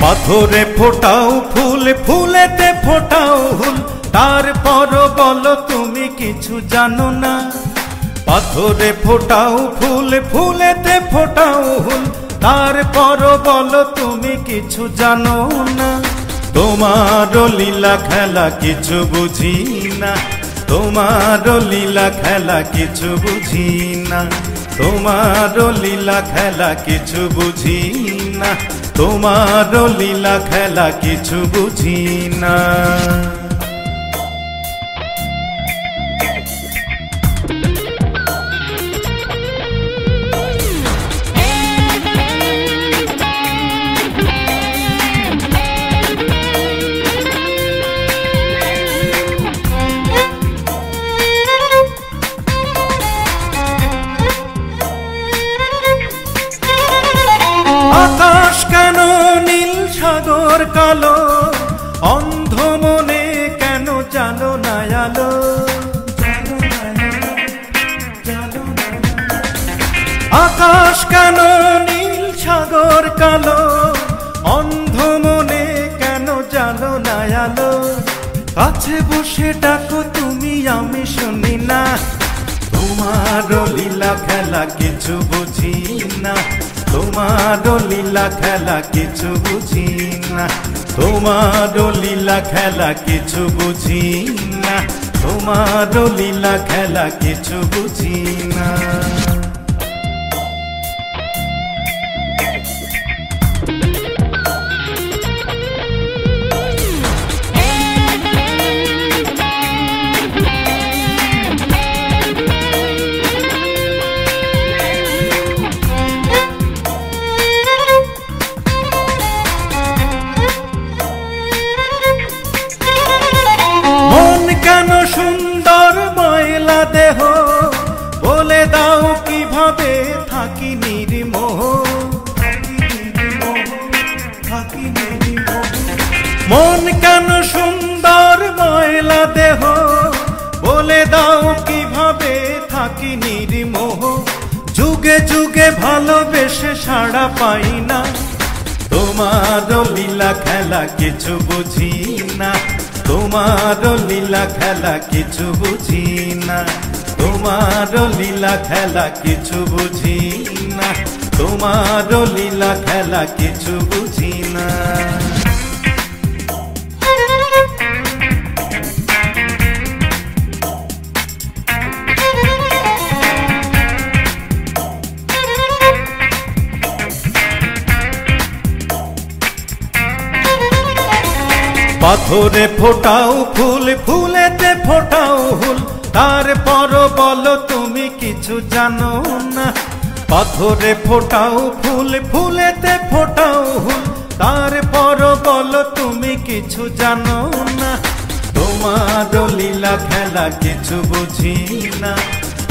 পাথরে ফোটাও ফুল, ফুলেতে ফোটাও হুল, তারপর বলো তুমি কিছু জানো না। পাথরে ফোটাও ফুল, ফুলেতে ফোটাও হুল, তারপর বলো তুমি কিছু জানো না। তোমার লীলা খেলা কিছু বুঝি না, তোমার লীলা খেলা কিছু বুঝি না, তোমার লীলা খেলা কিছু বুঝি না, তোমার লীলা খেলা কিছু বুঝি না। আকাশ কেন নীল, সাগর কালো, অন্ধ মনে কেন জানো না আলো। আকাশ কেন নীল, সাগর কালো, অন্ধ মনে কেন জানো না আলো। কাছে বসে ডাকো তুমি, আমি শুনি না, তোমার লীলা খেলা কিছু বুঝি না, তোমার লীলা খেলা কিছু বুঝি না, তোমার লীলা খেলা কিছু বুঝি না, তোমার লীলা খেলা কিছু বুঝি না। কেন সুন্দর ময়লা দেহ, বলে দাও কিভাবে থাকি নির্মোহ। মন কেন সুন্দর ময়লা দেহ, বলে দাও কিভাবে থাকি নির্মোহ। যুগে যুগে ভালোবেসে সাড়া পাই না, তোমার লীলা খেলা কিছু বুঝি না, তোমার লীলা খেলা কিছু বুঝি না, তোমার লীলা খেলা কিছু বুঝি না, তোমার লীলা খেলা কিছু বুঝি না। পাথরে ফোটাও ফুল, ফুলেতে ফোটাও হুল, তারপর বলো তুমি কিছু জানো না। পাথরে ফোটাও ফুল, ফুলেতে ফোটাও হুল, তারপর বলো তুমি কিছু জানো না। তোমার লীলা খেলা কিছু বুঝি না,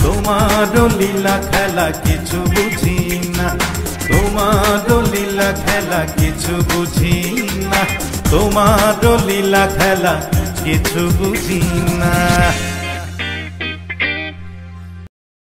তোমার লীলা খেলা কিছু বুঝি না, তোমার লীলা খেলা কিছু বুঝি না, তোমার লীলা খেলা কিছু বুঝি না।